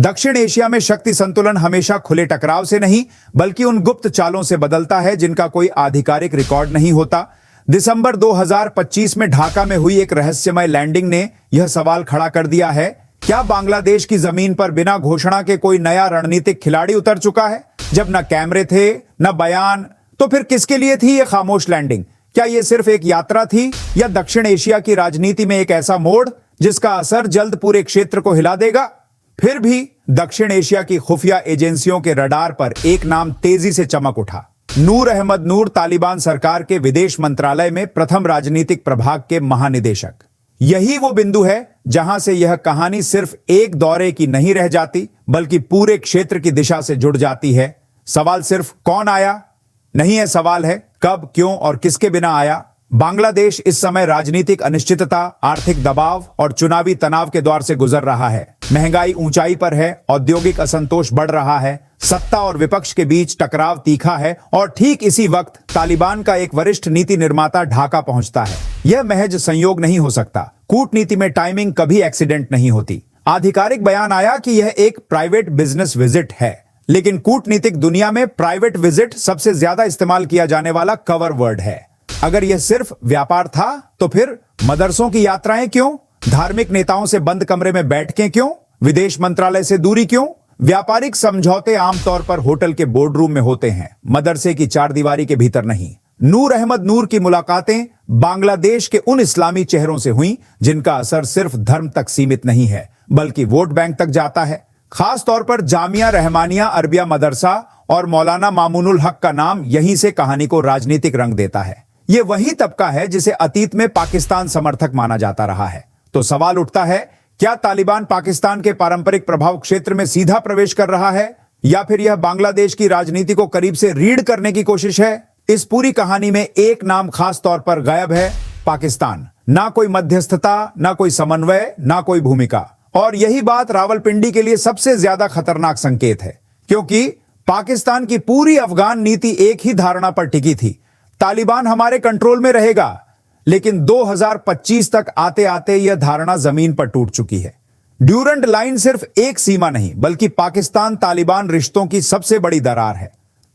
दक्षिण एशिया में शक्ति संतुलन हमेशा खुले टकराव से नहीं बल्कि उन गुप्त चालों से बदलता है जिनका कोई आधिकारिक रिकॉर्ड नहीं होता। दिसंबर 2025 में ढाका में हुई एक रहस्यमय लैंडिंग ने यह सवाल खड़ा कर दिया है, क्या बांग्लादेश की जमीन पर बिना घोषणा के कोई नया रणनीतिक खिलाड़ी उतर चुका है? जब न कैमरे थे न बयान, तो फिर किसके लिए थी यह खामोश लैंडिंग? क्या यह सिर्फ एक यात्रा थी या दक्षिण एशिया की राजनीति में एक ऐसा मोड़ जिसका असर जल्द पूरे क्षेत्र को हिला देगा? फिर भी दक्षिण एशिया की खुफिया एजेंसियों के रडार पर एक नाम तेजी से चमक उठा। नूर अहमद नूर, तालिबान सरकार के विदेश मंत्रालय में प्रथम राजनीतिक प्रभाग के महानिदेशक। यही वो बिंदु है जहां से यह कहानी सिर्फ एक दौरे की नहीं रह जाती बल्कि पूरे क्षेत्र की दिशा से जुड़ जाती है। सवाल सिर्फ कौन आया नहीं है, सवाल है कब, क्यों और किसके बिना आया। बांग्लादेश इस समय राजनीतिक अनिश्चितता, आर्थिक दबाव और चुनावी तनाव के दौर से गुजर रहा है। महंगाई ऊंचाई पर है, औद्योगिक असंतोष बढ़ रहा है, सत्ता और विपक्ष के बीच टकराव तीखा है और ठीक इसी वक्त तालिबान का एक वरिष्ठ नीति निर्माता ढाका पहुंचता है। यह महज संयोग नहीं हो सकता। कूटनीति में टाइमिंग कभी एक्सीडेंट नहीं होती। आधिकारिक बयान आया कि यह एक प्राइवेट बिजनेस विजिट है, लेकिन कूटनीतिक दुनिया में प्राइवेट विजिट सबसे ज्यादा इस्तेमाल किया जाने वाला कवर वर्ड है। अगर यह सिर्फ व्यापार था तो फिर मदरसों की यात्राएं क्यों? धार्मिक नेताओं से बंद कमरे में बैठ के क्यों? विदेश मंत्रालय से दूरी क्यों? व्यापारिक समझौते आमतौर पर होटल के बोर्ड रूम में होते हैं, मदरसे की चारदीवारी के भीतर नहीं। नूर अहमद नूर की मुलाकातें बांग्लादेश के उन इस्लामी चेहरों से हुई जिनका असर सिर्फ धर्म तक सीमित नहीं है बल्कि वोट बैंक तक जाता है। खास तौर पर जामिया रहमानिया अरबिया मदरसा और मौलाना मामूनुल हक का नाम यहीं से कहानी को राजनीतिक रंग देता है। यह वही तबका है जिसे अतीत में पाकिस्तान समर्थक माना जाता रहा है। तो सवाल उठता है, क्या तालिबान पाकिस्तान के पारंपरिक प्रभाव क्षेत्र में सीधा प्रवेश कर रहा है या फिर यह बांग्लादेश की राजनीति को करीब से रीड करने की कोशिश है? इस पूरी कहानी में एक नाम खास तौर पर गायब है, पाकिस्तान। ना कोई मध्यस्थता, ना कोई समन्वय, ना कोई भूमिका। और यही बात रावलपिंडी के लिए सबसे ज्यादा खतरनाक संकेत है, क्योंकि पाकिस्तान की पूरी अफगान नीति एक ही धारणा पर टिकी थी, तालिबान हमारे कंट्रोल में रहेगा। लेकिन 2025 तक आते आते यह धारणा जमीन पर टूट चुकी है। ड्यूरंड लाइन सिर्फ एक सीमा नहीं बल्कि पाकिस्तान तालिबान रिश्तों की सबसे बड़ी दरार है।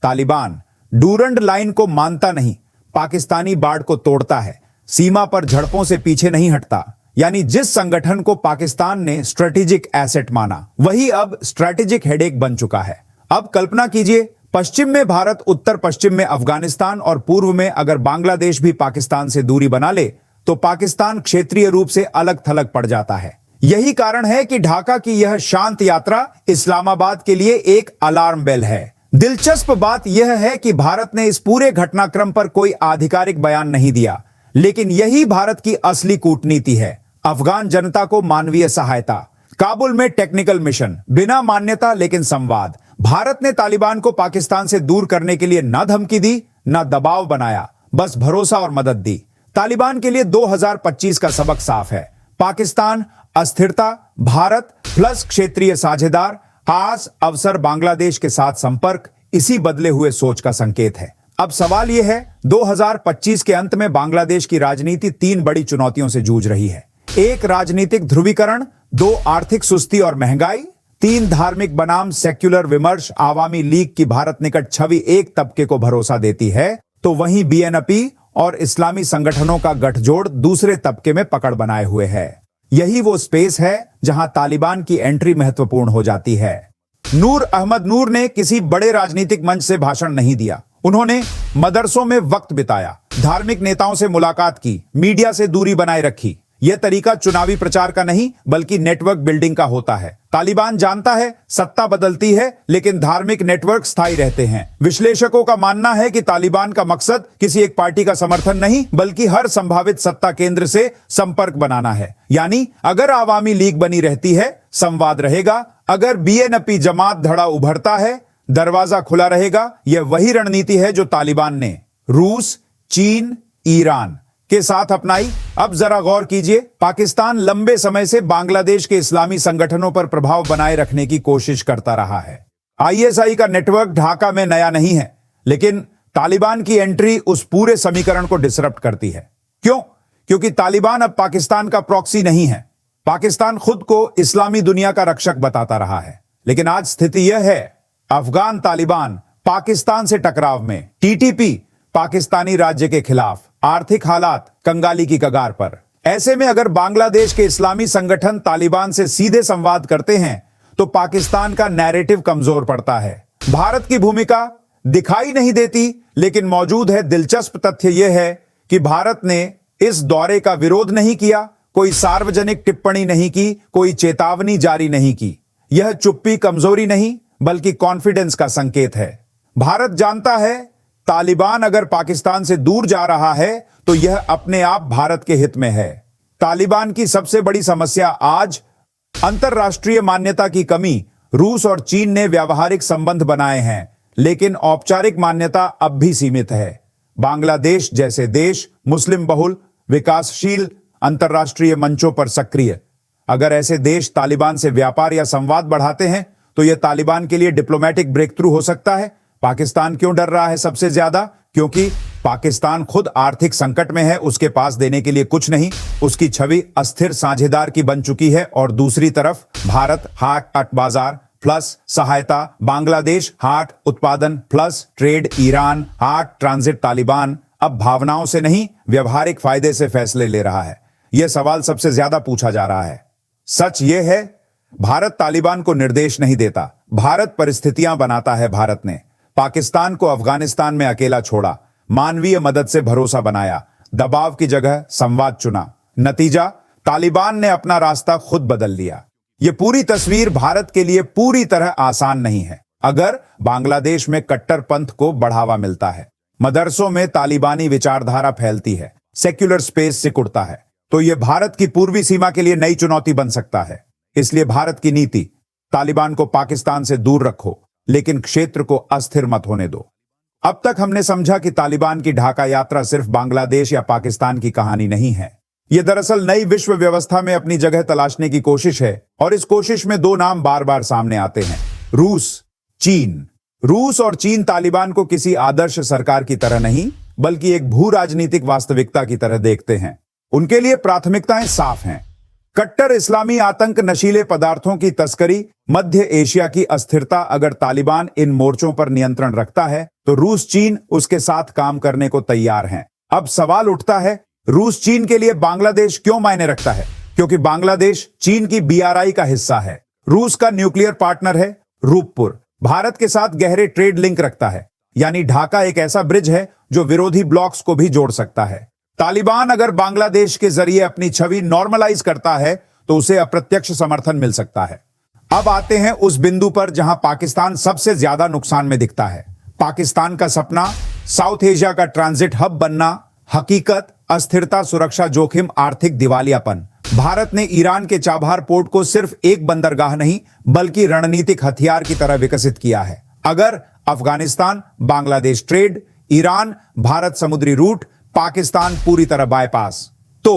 तालिबान ड्यूरंड लाइन को मानता नहीं, पाकिस्तानी बाड़ को तोड़ता है, सीमा पर झड़पों से पीछे नहीं हटता। यानी जिस संगठन को पाकिस्तान ने स्ट्रेटेजिक एसेट माना वही अब स्ट्रेटेजिक हेडेक बन चुका है। अब कल्पना कीजिए, पश्चिम में भारत, उत्तर पश्चिम में अफगानिस्तान और पूर्व में अगर बांग्लादेश भी पाकिस्तान से दूरी बना ले तो पाकिस्तान क्षेत्रीय रूप से अलग थलग पड़ जाता है। यही कारण है कि ढाका की यह शांत यात्रा इस्लामाबाद के लिए एक अलार्म बेल है। दिलचस्प बात यह है कि भारत ने इस पूरे घटनाक्रम पर कोई आधिकारिक बयान नहीं दिया, लेकिन यही भारत की असली कूटनीति है। अफगान जनता को मानवीय सहायता, काबुल में टेक्निकल मिशन, बिना मान्यता लेकिन संवाद। भारत ने तालिबान को पाकिस्तान से दूर करने के लिए ना धमकी दी ना दबाव बनाया, बस भरोसा और मदद दी। तालिबान के लिए 2025 का सबक साफ है, पाकिस्तान, अस्थिरता, भारत प्लस क्षेत्रीय साझेदार, खास अवसर बांग्लादेश के साथ संपर्क, इसी बदले हुए सोच का संकेत है। अब सवाल यह है, 2025 के अंत में बांग्लादेश की राजनीति 3 बड़ी चुनौतियों से जूझ रही है। 1 राजनीतिक ध्रुवीकरण, 2 आर्थिक सुस्ती और महंगाई, 3 धार्मिक बनाम सेक्युलर विमर्श। आवामी लीग की भारत निकट छवि एक तबके को भरोसा देती है तो वहीं बीएनपी और इस्लामी संगठनों का गठजोड़ दूसरे तबके में पकड़ बनाए हुए है। यही वो स्पेस है जहां तालिबान की एंट्री महत्वपूर्ण हो जाती है। नूर अहमद नूर ने किसी बड़े राजनीतिक मंच से भाषण नहीं दिया, उन्होंने मदरसों में वक्त बिताया, धार्मिक नेताओं से मुलाकात की, मीडिया से दूरी बनाए रखी। यह तरीका चुनावी प्रचार का नहीं बल्कि नेटवर्क बिल्डिंग का होता है। तालिबान जानता है सत्ता बदलती है लेकिन धार्मिक नेटवर्क स्थायी रहते हैं। विश्लेषकों का मानना है कि तालिबान का मकसद किसी एक पार्टी का समर्थन नहीं बल्कि हर संभावित सत्ता केंद्र से संपर्क बनाना है। यानी अगर आवामी लीग बनी रहती है, संवाद रहेगा, अगर बीएनपी जमात धड़ा उभरता है, दरवाजा खुला रहेगा। यह वही रणनीति है जो तालिबान ने रूस, चीन, ईरान के साथ अपनाई। अब जरा गौर कीजिए, पाकिस्तान लंबे समय से बांग्लादेश के इस्लामी संगठनों पर प्रभाव बनाए रखने की कोशिश करता रहा है। आईएसआई का नेटवर्क ढाका में नया नहीं है, लेकिन तालिबान की एंट्री उस पूरे समीकरण को डिसरप्ट करती है। क्यों? क्योंकि तालिबान अब पाकिस्तान का प्रॉक्सी नहीं है। पाकिस्तान खुद को इस्लामी दुनिया का रक्षक बताता रहा है। लेकिन आज स्थिति यह है, अफगान तालिबान पाकिस्तान से टकराव में, टीटीपी पाकिस्तानी राज्य के खिलाफ, आर्थिक हालात कंगाली की कगार पर। ऐसे में अगर बांग्लादेश के इस्लामी संगठन तालिबान से सीधे संवाद करते हैं तो पाकिस्तान का नैरेटिव कमजोर पड़ता है। भारत की भूमिका दिखाई नहीं देती, लेकिन मौजूद है दिलचस्प तथ्य यह है कि भारत ने इस दौरे का विरोध नहीं किया, कोई सार्वजनिक टिप्पणी नहीं की, कोई चेतावनी जारी नहीं की। यह चुप्पी कमजोरी नहीं बल्कि कॉन्फिडेंस का संकेत है। भारत जानता है तालिबान अगर पाकिस्तान से दूर जा रहा है तो यह अपने आप भारत के हित में है। तालिबान की सबसे बड़ी समस्या आज अंतरराष्ट्रीय मान्यता की कमी। रूस और चीन ने व्यावहारिक संबंध बनाए हैं, लेकिन औपचारिक मान्यता अब भी सीमित है। बांग्लादेश जैसे देश मुस्लिम बहुल, विकासशील, अंतरराष्ट्रीय मंचों पर सक्रिय। अगर ऐसे देश तालिबान से व्यापार या संवाद बढ़ाते हैं तो यह तालिबान के लिए डिप्लोमेटिक ब्रेक थ्रू हो सकता है। पाकिस्तान क्यों डर रहा है सबसे ज्यादा? क्योंकि पाकिस्तान खुद आर्थिक संकट में है, उसके पास देने के लिए कुछ नहीं। उसकी छवि अस्थिर साझेदार की बन चुकी है और दूसरी तरफ भारत हाट बाजार प्लस सहायता, बांग्लादेश हाट उत्पादन प्लस ट्रेड, ईरान हाट ट्रांजिट। तालिबान अब भावनाओं से नहीं व्यवहारिक फायदे से फैसले ले रहा है। यह सवाल सबसे ज्यादा पूछा जा रहा है। सच यह है, भारत तालिबान को निर्देश नहीं देता, भारत परिस्थितियां बनाता है। भारत ने पाकिस्तान को अफगानिस्तान में अकेला छोड़ा, मानवीय मदद से भरोसा बनाया, दबाव की जगह संवाद चुना। नतीजा, तालिबान ने अपना रास्ता खुद बदल लिया। यह पूरी तस्वीर भारत के लिए पूरी तरह आसान नहीं है। अगर बांग्लादेश में कट्टरपंथ को बढ़ावा मिलता है, मदरसों में तालिबानी विचारधारा फैलती है, सेक्युलर स्पेस सिकुड़ता है, तो यह भारत की पूर्वी सीमा के लिए नई चुनौती बन सकता है। इसलिए भारत की नीति, तालिबान को पाकिस्तान से दूर रखो, लेकिन क्षेत्र को अस्थिर मत होने दो। अब तक हमने समझा कि तालिबान की ढाका यात्रा सिर्फ बांग्लादेश या पाकिस्तान की कहानी नहीं है। यह दरअसल नई विश्व व्यवस्था में अपनी जगह तलाशने की कोशिश है, और इस कोशिश में दो नाम बार बार सामने आते हैं, रूस, चीन। रूस और चीन तालिबान को किसी आदर्श सरकार की तरह नहीं, बल्कि एक भू राजनीतिक वास्तविकता की तरह देखते हैं। उनके लिए प्राथमिकताएं साफ हैं। कट्टर इस्लामी आतंक, नशीले पदार्थों की तस्करी, मध्य एशिया की अस्थिरता। अगर तालिबान इन मोर्चों पर नियंत्रण रखता है तो रूस चीन उसके साथ काम करने को तैयार हैं। अब सवाल उठता है, रूस चीन के लिए बांग्लादेश क्यों मायने रखता है? क्योंकि बांग्लादेश चीन की BRI का हिस्सा है, रूस का न्यूक्लियर पार्टनर है, रूपपुर भारत के साथ गहरे ट्रेड लिंक रखता है। यानी ढाका एक ऐसा ब्रिज है जो विरोधी ब्लॉक्स को भी जोड़ सकता है। तालिबान अगर बांग्लादेश के जरिए अपनी छवि नॉर्मलाइज करता है तो उसे अप्रत्यक्ष समर्थन मिल सकता है। अब आते हैं उस बिंदु पर जहां पाकिस्तान सबसे ज्यादा नुकसान में दिखता है। पाकिस्तान का सपना, साउथ एशिया का ट्रांजिट हब बनना, हकीकत, अस्थिरता, सुरक्षा जोखिम, आर्थिक दिवालियापन। भारत ने ईरान के चाबहार पोर्ट को सिर्फ एक बंदरगाह नहीं बल्कि रणनीतिक हथियार की तरह विकसित किया है। अगर अफगानिस्तान बांग्लादेश ट्रेड, ईरान भारत समुद्री रूट, पाकिस्तान पूरी तरह बायपास, तो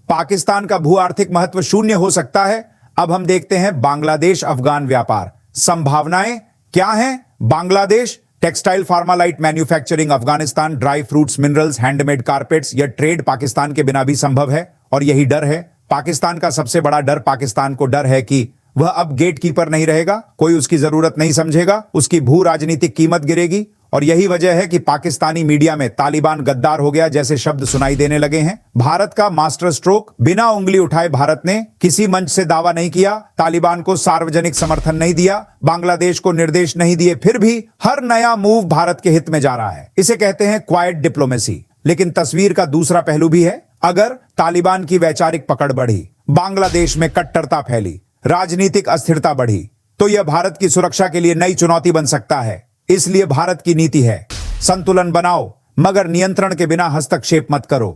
पाकिस्तान का भू आर्थिक महत्व शून्य हो सकता है। अब हम देखते हैं बांग्लादेश अफगान व्यापार संभावनाएं क्या हैं। बांग्लादेश टेक्सटाइल, फार्मालाइट manufacturing, Afghanistan dry fruits, minerals, handmade carpets. यह ट्रेड पाकिस्तान के बिना भी संभव है, और यही डर है पाकिस्तान का सबसे बड़ा डर। पाकिस्तान को डर है कि वह अब गेट कीपर नहीं रहेगा, कोई उसकी जरूरत नहीं समझेगा, उसकी भू राजनीतिक कीमत गिरेगी। और यही वजह है कि पाकिस्तानी मीडिया में तालिबान गद्दार हो गया जैसे शब्द सुनाई देने लगे हैं। भारत का मास्टर स्ट्रोक, बिना उंगली उठाए भारत ने किसी मंच से दावा नहीं किया, तालिबान को सार्वजनिक समर्थन नहीं दिया, बांग्लादेश को निर्देश नहीं दिए, फिर भी हर नया मूव भारत के हित में जा रहा है। इसे कहते हैं क्वाइट डिप्लोमेसी। लेकिन तस्वीर का दूसरा पहलू भी है। अगर तालिबान की वैचारिक पकड़ बढ़ी, बांग्लादेश में कट्टरता फैली, राजनीतिक अस्थिरता बढ़ी, तो यह भारत की सुरक्षा के लिए नई चुनौती बन सकता है। इसलिए भारत की नीति है, संतुलन बनाओ मगर नियंत्रण के बिना हस्तक्षेप मत करो।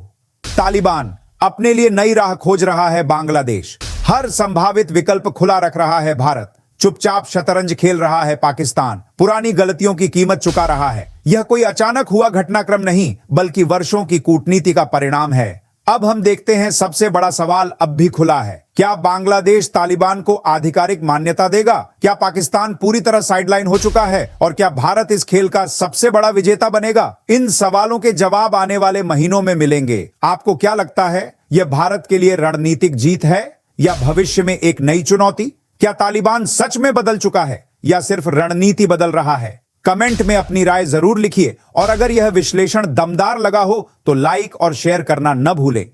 तालिबान अपने लिए नई राह खोज रहा है, बांग्लादेश हर संभावित विकल्प खुला रख रहा है, भारत चुपचाप शतरंज खेल रहा है, पाकिस्तान पुरानी गलतियों की कीमत चुका रहा है। यह कोई अचानक हुआ घटनाक्रम नहीं बल्कि वर्षों की कूटनीति का परिणाम है। अब हम देखते हैं, सबसे बड़ा सवाल अब भी खुला है, क्या बांग्लादेश तालिबान को आधिकारिक मान्यता देगा? क्या पाकिस्तान पूरी तरह साइडलाइन हो चुका है? और क्या भारत इस खेल का सबसे बड़ा विजेता बनेगा? इन सवालों के जवाब आने वाले महीनों में मिलेंगे। आपको क्या लगता है, यह भारत के लिए रणनीतिक जीत है या भविष्य में एक नई चुनौती? क्या तालिबान सच में बदल चुका है या सिर्फ रणनीति बदल रहा है? कमेंट में अपनी राय जरूर लिखिए और अगर यह विश्लेषण दमदार लगा हो तो लाइक और शेयर करना न भूलें।